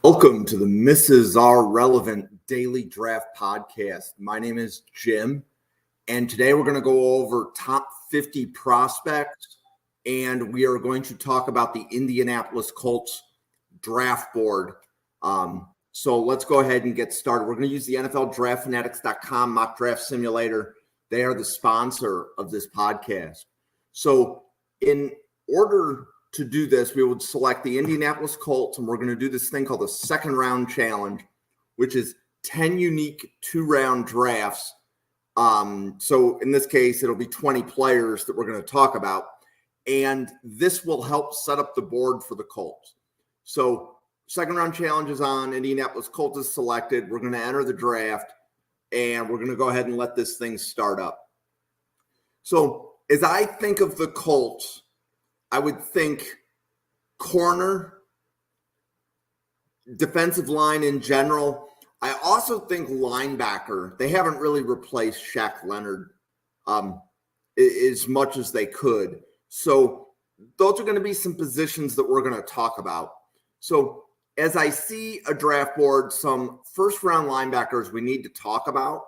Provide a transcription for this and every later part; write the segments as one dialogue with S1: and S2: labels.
S1: Welcome to the Mrs. R Relevant Daily Draft Podcast. My name is Jim, and today we're going to go over top 50 prospects, and we are going to talk about the Indianapolis Colts draft board. So let's go ahead and get started. We're going to use the NFLDraftFanatics.com mock draft simulator. They are the sponsor of this podcast. So in order to do this, we would select the Indianapolis Colts, and we're going to do this thing called the second round challenge, which is 10 unique 2-round drafts. So in this case, it'll be 20 players that we're going to talk about, and this will help set up the board for the Colts. So second round challenge is on. Indianapolis Colts is selected. We're going to enter the draft, and we're going to go ahead and let this thing start up. So as I think of the Colts, I would think corner, defensive line in general. I also think linebacker. They haven't really replaced Shaq Leonard as much as they could. So those are going to be some positions that we're going to talk about. So as I see a draft board, some first-round linebackers we need to talk about.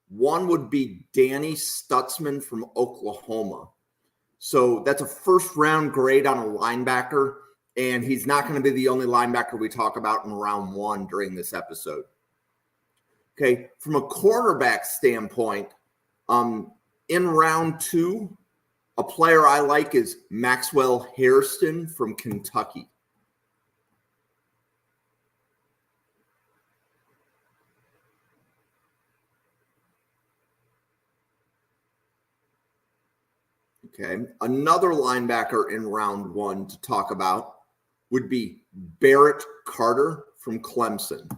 S1: One would be Danny Stutzman from Oklahoma. So that's a first-round grade on a linebacker, and he's not going to be the only linebacker we talk about in round one during this episode. Okay, from a cornerback standpoint, in round two, a player I like is Maxwell Hairston from Kentucky. Okay, another linebacker in round one to talk about would be Barrett Carter from Clemson.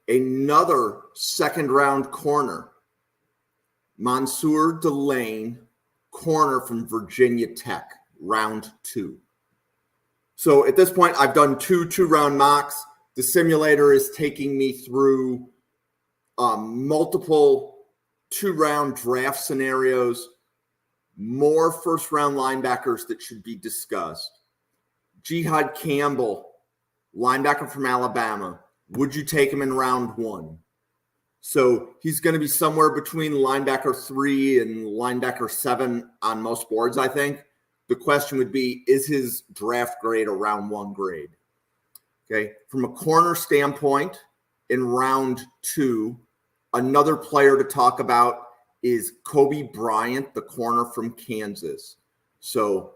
S1: Another second-round corner, Mansoor Delane, corner from Virginia Tech, round two. So at this point, I've done two-round mocks. The simulator is taking me through multiple 2-round draft scenarios, more first-round linebackers that should be discussed. Jihad Campbell, linebacker from Alabama. Would you take him in round one? So he's going to be somewhere between linebacker 3 and linebacker 7 on most boards, I think. The question would be, is his draft grade a round one grade? Okay, from a corner standpoint, in round two, another player to talk about is Kobe Bryant, the corner from Kansas. So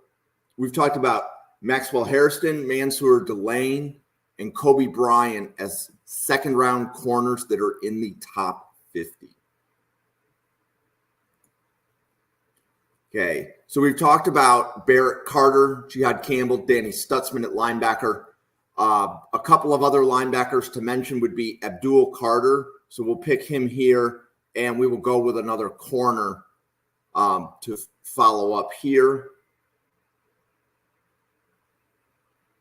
S1: we've talked about Maxwell Hairston, Mansoor Delane, and Kobe Bryant as second-round corners that are in the top 50. Okay, so we've talked about Barrett Carter, Jihad Campbell, Danny Stutzman at linebacker. A couple of other linebackers to mention would be Abdul Carter. So we'll pick him here, and we will go with another corner to follow up here.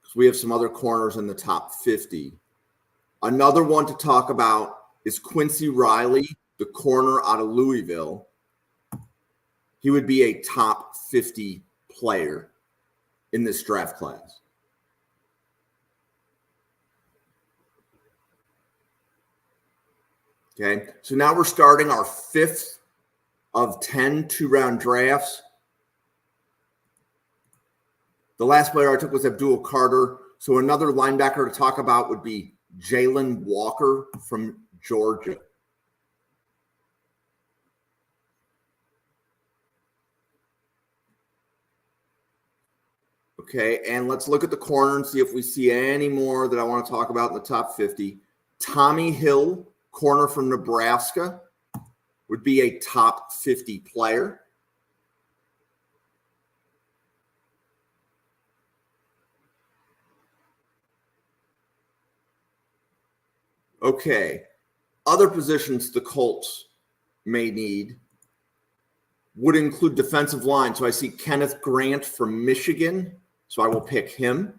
S1: So we have some other corners in the top 50. Another one to talk about is Quincy Riley, the corner out of Louisville. He would be a top 50 player in this draft class. Okay, so now we're starting our 5th of 10 2-round drafts. The last player I took was Abdul Carter. So another linebacker to talk about would be Jalen Walker from Georgia. Okay, and let's look at the corner and see if we see any more that I want to talk about in the top 50. Tommy Hill, corner from Nebraska, would be a top 50 player. Okay, other positions the Colts may need would include defensive line. So I see Kenneth Grant from Michigan, so I will pick him.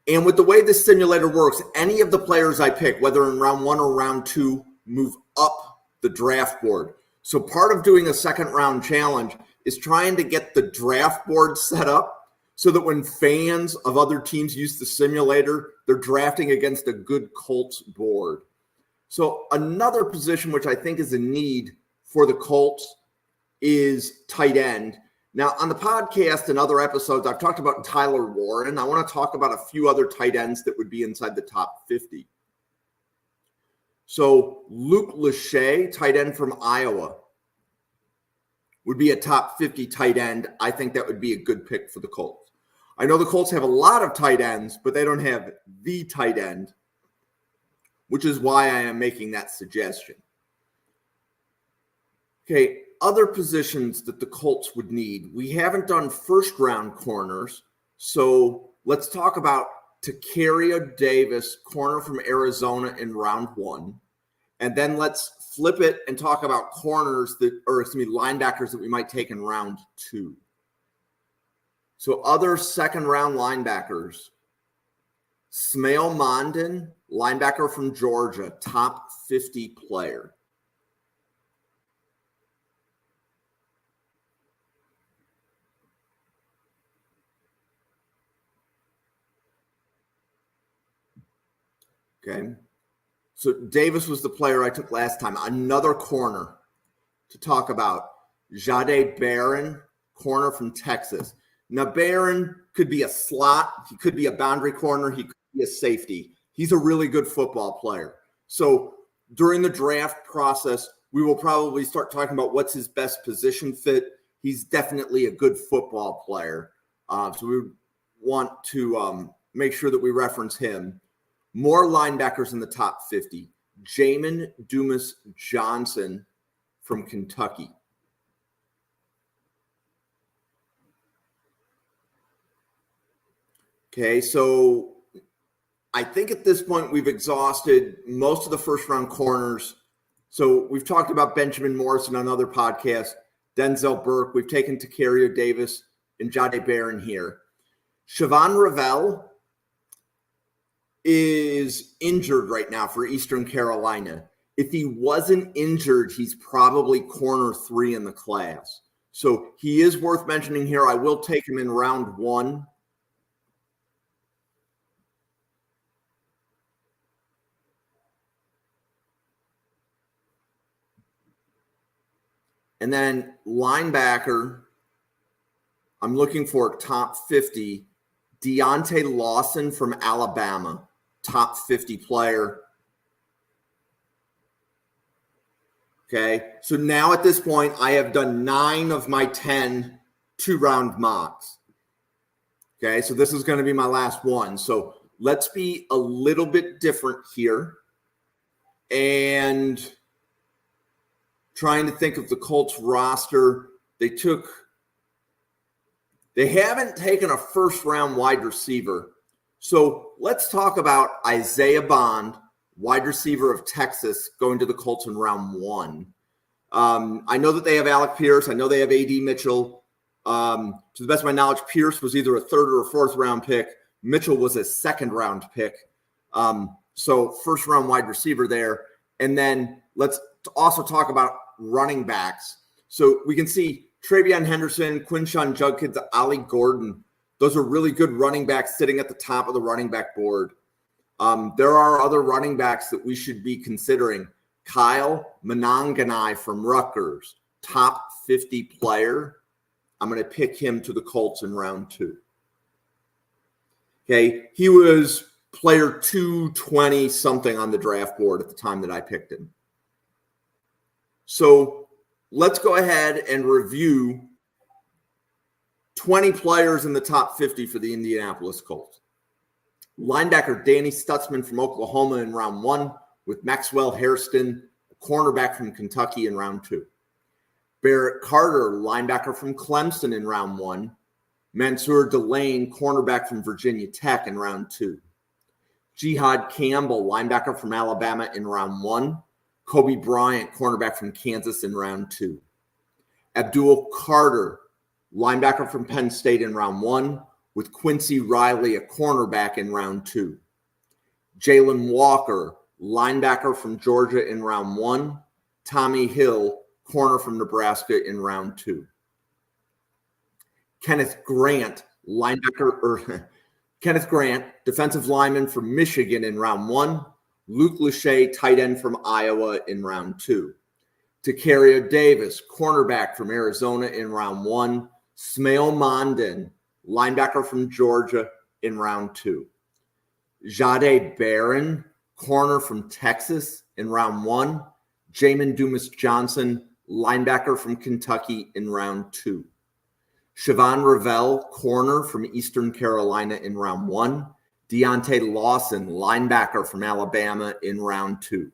S1: And with the way this simulator works, any of the players I pick, whether in round one or round two, move up the draft board. So part of doing a second round challenge is trying to get the draft board set up so that when fans of other teams use the simulator, they're drafting against a good Colts board. So another position which I think is a need for the Colts is tight end. Now, on the podcast and other episodes, I've talked about Tyler Warren. I want to talk about a few other tight ends that would be inside the top 50. So Luke Lachey, tight end from Iowa, would be a top 50 tight end. I think that would be a good pick for the Colts. I know the Colts have a lot of tight ends, but they don't have the tight end, which is why I am making that suggestion. Okay, other positions that the Colts would need. We haven't done first-round corners, so let's talk about Tacario Davis, corner from Arizona in round 1. And then let's flip it and talk about linebackers that we might take in round 2. So other second-round linebackers. Smail Mondin, linebacker from Georgia, top 50 player. Okay. So Davis was the player I took last time. Another corner to talk about. Jahdae Barron, corner from Texas. Now, Barron could be a slot. He could be a boundary corner. He could be a safety. He's a really good football player. So during the draft process, we will probably start talking about what's his best position fit. He's definitely a good football player. So we want to make sure that we reference him. More linebackers in the top 50. Jamin Dumas Johnson from Kentucky. Okay, so I think at this point we've exhausted most of the first-round corners. So we've talked about Benjamin Morrison on other podcasts, Denzel Burke. We've taken Tacario Davis and Jahdae Barron here. Siobhan Ravel is injured right now for Eastern Carolina. If he wasn't injured, he's probably corner 3 in the class. So he is worth mentioning here. I will take him in round 1. And then linebacker, I'm looking for top 50, Deontay Lawson from Alabama, top 50 player. Okay, so now at this point, I have done 9 of my 10 2-round mocks. Okay, so this is going to be my last one. So let's be a little bit different here. And trying to think of the Colts roster, they haven't taken a first-round wide receiver. So let's talk about Isaiah Bond, wide receiver of Texas, going to the Colts in round 1. I know that they have Alec Pierce. I know they have A.D. Mitchell. To the best of my knowledge, Pierce was either a 3rd or a 4th-round pick. Mitchell was a 2nd-round pick. So first-round wide receiver there. And then let's also talk about running backs. So we can see Travion Henderson, Quinshon Judkins, Ollie Gordon. Those are really good running backs sitting at the top of the running back board. There are other running backs that we should be considering. Kyle Monanganai from Rutgers, top 50 player. I'm going to pick him to the Colts in round 2. Okay, he was player 220 something on the draft board at the time that I picked him. So let's go ahead and review 20 players in the top 50 for the Indianapolis Colts. Linebacker Danny Stutzman from Oklahoma in round 1 with Maxwell Hairston, a cornerback from Kentucky in round 2. Barrett Carter, linebacker from Clemson in round 1. Mansoor Delane, cornerback from Virginia Tech in round 2. Jihad Campbell, linebacker from Alabama in round 1. Kobe Bryant, cornerback from Kansas in round 2. Abdul Carter, linebacker from Penn State in round 1, with Quincy Riley, a cornerback in round 2. Jalen Walker, linebacker from Georgia in round 1. Tommy Hill, corner from Nebraska in round 2. Kenneth Grant, defensive lineman from Michigan in round 1. Luke Lachey, tight end from Iowa in round 2. Tacario Davis, cornerback from Arizona in round 1. Smail Mondin, linebacker from Georgia in round 2. Jahdae Barron, corner from Texas in round 1. Jamin Dumas Johnson, linebacker from Kentucky in round 2. Siobhan Ravel, corner from Eastern Carolina in round 1. Deontay Lawson, linebacker from Alabama in round 2.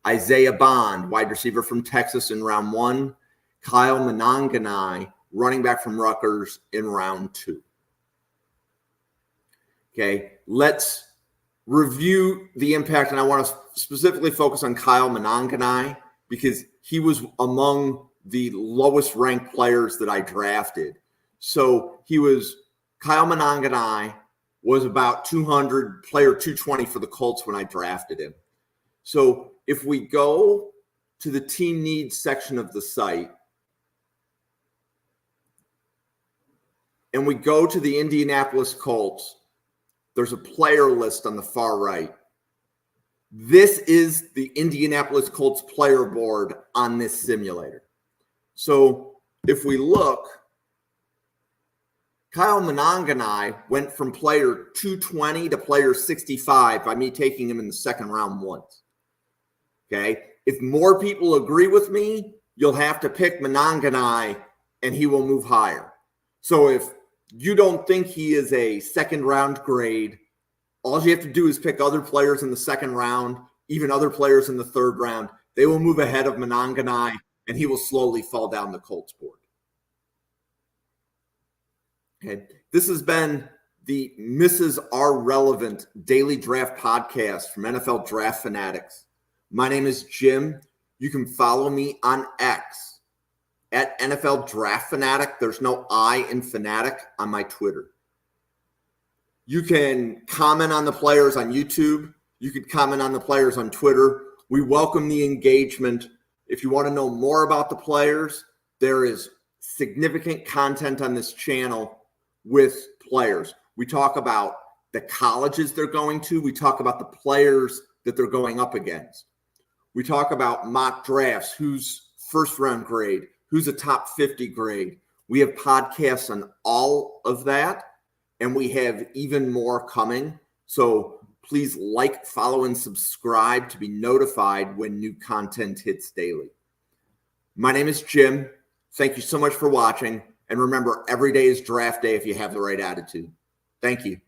S1: Isaiah Bond, wide receiver from Texas in round 1. Kyle Monanganai, running back from Rutgers in round 2. Okay, let's review the impact, and I want to specifically focus on Kyle Monanganai because he was among the lowest ranked players that I drafted. So Kyle Monanganai was about 200, player 220 for the Colts when I drafted him. So if we go to the team needs section of the site and we go to the Indianapolis Colts, there's a player list on the far right. This is the Indianapolis Colts player board on this simulator. So if we look, Kyle Monanganai went from player 220 to player 65 by me taking him in the second round once. Okay. If more people agree with me, you'll have to pick Monanganai and he will move higher. So if you don't think he is a second round grade, all you have to do is pick other players in the second round, even other players in the third round. They will move ahead of Monanganai and he will slowly fall down the Colts board. Okay. This has been the Mrs. R Relevant Daily Draft Podcast from NFL Draft Fanatics. My name is Jim. You can follow me on X at NFL Draft Fanatic. There's no I in Fanatic on my Twitter. You can comment on the players on YouTube. You can comment on the players on Twitter. We welcome the engagement. If you want to know more about the players, there is significant content on this channel with players. We talk about the colleges they're going to. We talk about the players that they're going up against. We talk about mock drafts, who's first round grade, who's a top 50 grade. We have podcasts on all of that, and we have even more coming. So please like, follow, and subscribe to be notified when new content hits daily. My name is Jim. Thank you so much for watching. And remember, every day is draft day if you have the right attitude. Thank you.